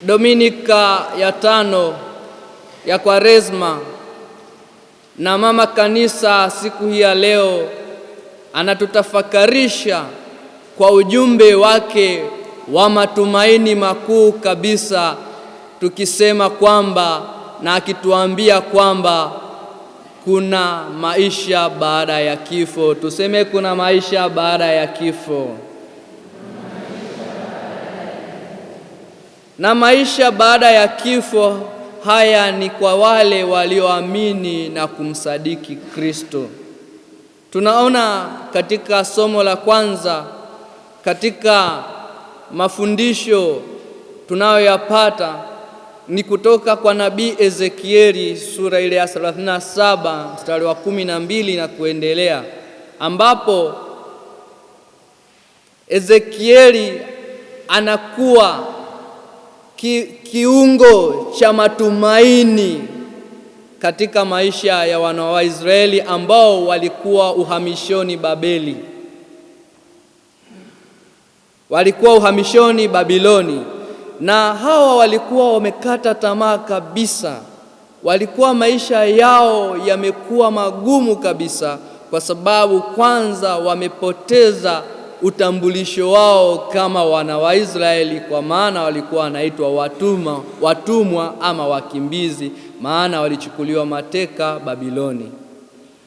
Dominika ya 5 ya Kwaresma, na mama kanisa siku hii ya leo anatutafakarisha kwa ujumbe wake wa matumaini makuu kabisa, tukisema kwamba na akituambia kwamba kuna maisha baada ya kifo. Tuseme kuna maisha baada ya kifo. Na maisha baada ya kifo haya ni kwa wale walioamini na kumsadiki Kristo. Tunaona katika somo la kwanza, katika mafundisho tunayoyapata ni kutoka kwa nabii Ezekieli sura ile ya 37 mstari wa 12 na kuendelea, ambapo Ezekieli anakuwa kiungo cha matumaini katika maisha ya wana wa Israeli ambao walikuwa uhamishoni Babeli, walikuwa uhamishoni Babiloni, na hawa walikuwa wamekata tamaa kabisa. Walikuwa maisha yao yamekuwa magumu kabisa, kwa sababu kwanza wamepoteza utambulisho wao kama wana wa Israeli, kwa maana walikuwa wanaitwa watumwa ama wakimbizi, maana walichukuliwa mateka Babiloni.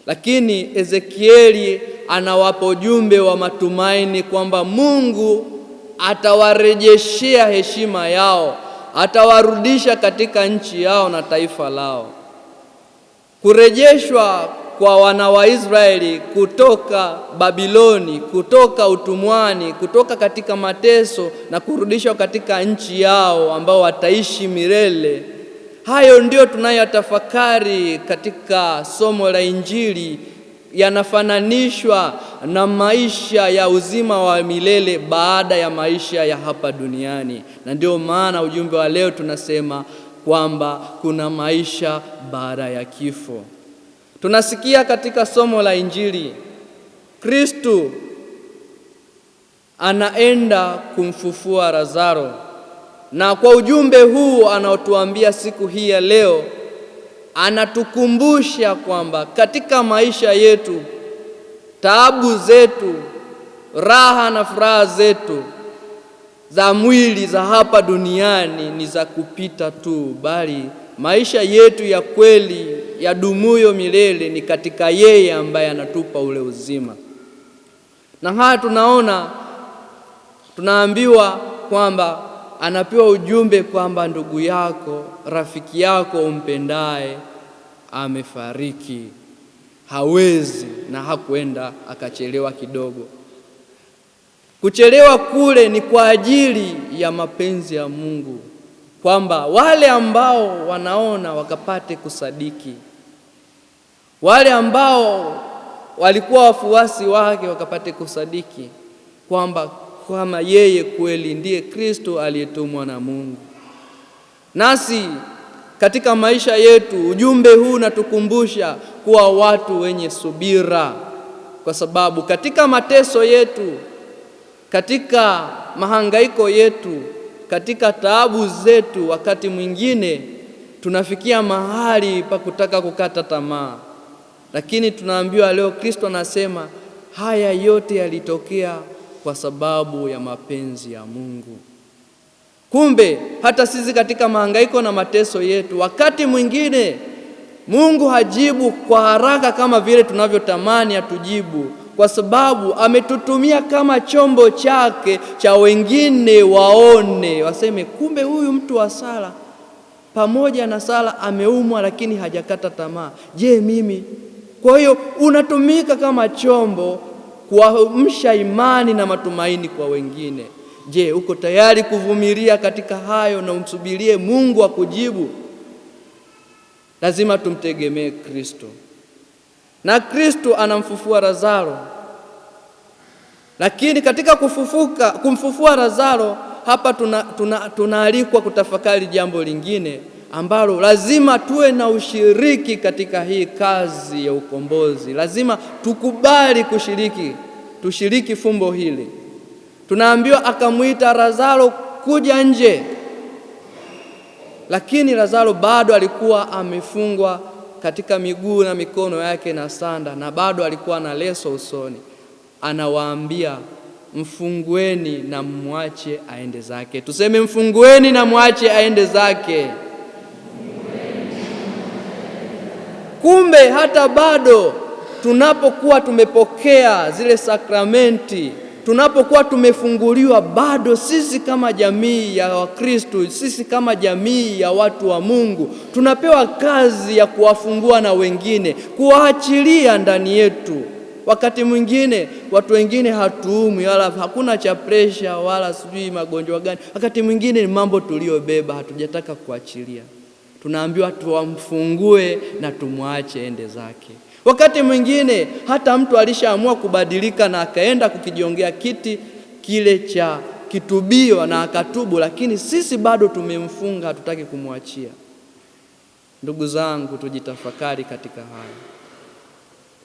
Lakini Ezekieli anawapa ujumbe wa matumaini kwamba Mungu atawarejeshea heshima yao, atawarudisha katika nchi yao na taifa lao. Kurejeshwa kwa wana wa Israeli kutoka Babiloni, kutoka utumwani, kutoka katika mateso na kurudishwa katika nchi yao ambao wataishi milele. Hayo ndio tunayotafakari katika somo la Injili, yanafananishwa na maisha ya uzima wa milele baada ya maisha ya hapa duniani. Na ndio maana ujumbe wa leo tunasema kwamba kuna maisha baada ya kifo. Tunasikia katika somo la Injili Kristo anaenda kumfufua Lazaro, na kwa ujumbe huu anaotuambia siku hii ya leo anatukumbusha kwamba katika maisha yetu, taabu zetu, raha na furaha zetu za mwili za hapa duniani ni za kupita tu, bali maisha yetu ya kweli ya dumuyo milele ni katika yeye ambaye anatupa ule uzima. Na haya tunaambiwa kwamba anapewa ujumbe kwamba ndugu yako, rafiki yako umpendaye amefariki, hawezi na hakwenda, akachelewa kidogo. Kuchelewa kule ni kwa ajili ya mapenzi ya Mungu, kwamba wale ambao wanaona wakapate kusadiki, wale ambao walikuwa wafuasi wake wakapate kusadiki kwamba kama yeye kweli ndiye Kristo aliyetumwa na Mungu. Nasi katika maisha yetu ujumbe huu unatukumbusha kuwa watu wenye subira, kwa sababu katika mateso yetu, katika mahangaiko yetu, katika taabu zetu, wakati mwingine tunafikia mahali pa kutaka kukata tamaa. Lakini tunaambiwa leo Kristo anasema haya yote yalitokea kwa sababu ya mapenzi ya Mungu. Kumbe hata sisi katika mahangaiko na mateso yetu, wakati mwingine Mungu hajibu kwa haraka kama vile tunavyotamani atujibu, kwa sababu ametutumia kama chombo chake cha wengine waone, waseme kumbe huyu mtu wa sala, pamoja na sala ameumwa lakini hajakata tamaa. Je, mimi? Kwa hiyo unatumika kama chombo kuamsha imani na matumaini kwa wengine. Je, uko tayari kuvumilia katika hayo na umsubirie Mungu akujibu? Lazima tumtegemee Kristo. Na Kristo anamfufua Lazaro. Lakini katika kumfufua Lazaro, hapa tunaalikwa kutafakari jambo lingine ambalo lazima tuwe na ushiriki katika hii kazi ya ukombozi. Lazima tukubali tushiriki fumbo hili. Tunaambiwa akamwita Lazaro kuja nje. lakini Lazaro bado alikuwa amefungwa katika miguu na mikono yake na sanda, na bado alikuwa na leso usoni. Anawaambia, mfungueni na mwache aende zake. Tuseme mfungueni na mwache aende zake. Kumbe hata bado tunapokuwa tumepokea zile sakramenti, tunapokuwa tumefunguliwa, bado sisi kama jamii ya Wakristo, sisi kama jamii ya watu wa Mungu, tunapewa kazi ya kuwafungua na wengine, kuwaachilia ndani yetu. Wakati mwingine watu wengine hatuumwi, wala hakuna cha presha wala sijui magonjwa gani. Wakati mwingine ni mambo tuliyobeba hatujataka kuachilia. Tunaambiwa tuamfungue na tumwache ende zake. Wakati mwingine hata mtu alishaamua kubadilika na akaenda kukijiongea kiti kile cha kitubio na akatubu, lakini sisi bado tumemfunga, hatutaki kumwachia. Ndugu zangu, tujitafakari katika haya.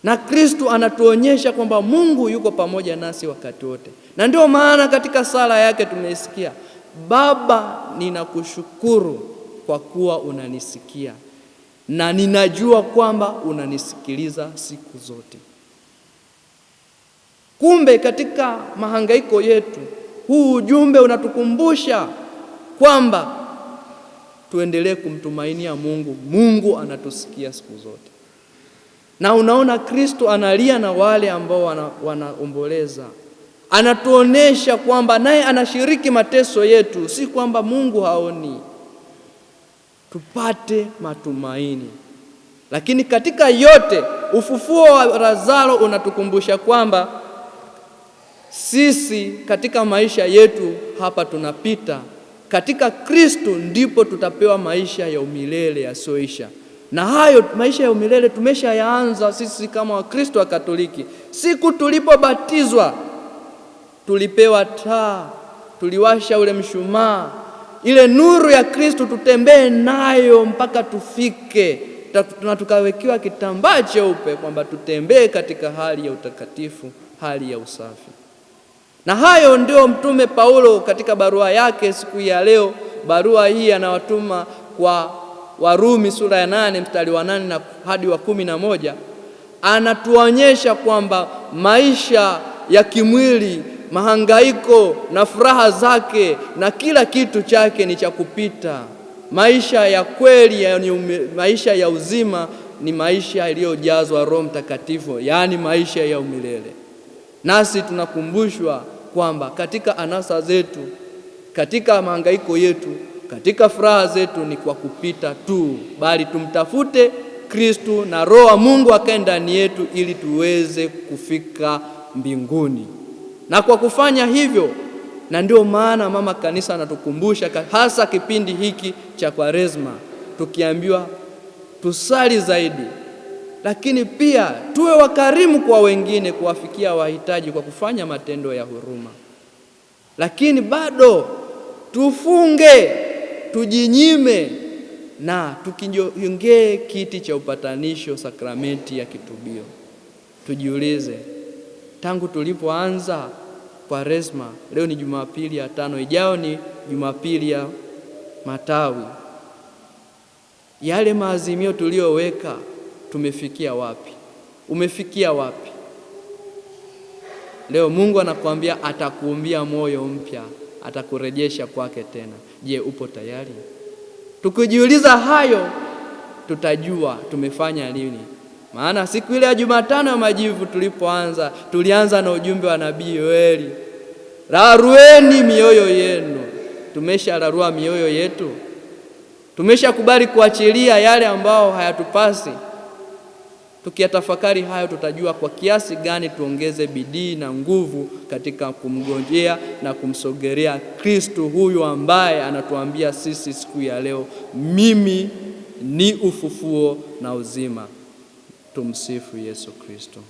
Na Kristo anatuonyesha kwamba Mungu yuko pamoja nasi wakati wote. Na ndio maana katika sala yake tumesikia, Baba, ninakushukuru kwa kuwa unanisikia, na ninajua kwamba unanisikiliza siku zote. Kumbe katika mahangaiko yetu, huu ujumbe unatukumbusha kwamba tuendelee kumtumainia Mungu. Mungu anatusikia siku zote. Na unaona Kristo analia na wale ambao wanaomboleza. Anatuonesha kwamba naye anashiriki mateso yetu, si kwamba Mungu haoni. Tupate matumaini. Lakini katika yote, ufufuo wa Lazaro unatukumbusha kwamba sisi katika maisha yetu hapa tunapita, katika Kristo ndipo tutapewa maisha ya umilele yasiyoisha. Na hayo maisha ya umilele tumeshayaanza sisi kama Wakristo wa Katoliki. Siku tulipobatizwa tulipewa taa, tuliwasha ule mshumaa, ile nuru ya Kristo tutembee nayo mpaka tufike, na tukawekewa kitambaa cheupe kwamba tutembee katika hali ya utakatifu, hali ya usafi. Na hayo ndio Mtume Paulo katika barua yake siku ya leo, barua hii anawatuma kwa Warumi sura ya 8 mstari wa 8 na hadi wa 11, anatuonyesha kwamba maisha ya kimwili, mahangaiko na furaha zake na kila kitu chake ni cha kupita. Maisha ya kweli, maisha ya uzima ni maisha yaliyojazwa Roho Mtakatifu, yaani maisha ya umilele. Nasi tunakumbushwa kwamba katika anasa zetu, katika mahangaiko yetu, katika furaha zetu ni kwa kupita tu, bali tumtafute Kristo na Roho wa Mungu akae ndani yetu ili tuweze kufika mbinguni. Na kwa kufanya hivyo, na ndio maana mama kanisa anatukumbusha hasa kipindi hiki cha Kwaresma, tukiambiwa tusali zaidi, lakini pia tuwe wakarimu kwa wengine, kuwafikia wahitaji kwa kufanya matendo ya huruma. Lakini bado tufunge, tujinyime na tukijiongee kiti cha upatanisho, sakramenti ya kitubio. Tujiulize, tangu tulipoanza Kwaresma, leo ni Jumapili ya 5, ijao ni Jumapili ya Matawi, yale maazimio tuliyoweka tumefikia wapi? Umefikia wapi? Leo Mungu anakuambia atakuumbia moyo mpya, atakurejesha kwake tena. Je, upo tayari? Tukijiuliza hayo, tutajua tumefanya nini. Maana siku ile ya Jumatano ya Majivu tulianza na ujumbe wa Nabii Yoeli, rarueni mioyo yenu. Tumeshararua mioyo yetu? Tumeshakubali kuachilia yale ambao hayatupasi? Tukiyatafakari hayo, tutajua kwa kiasi gani tuongeze bidii na nguvu katika kumngojea na kumsogelea Kristo huyu ambaye anatuambia sisi siku ya leo, mimi ni ufufuo na uzima. Tumsifu Yesu Kristo.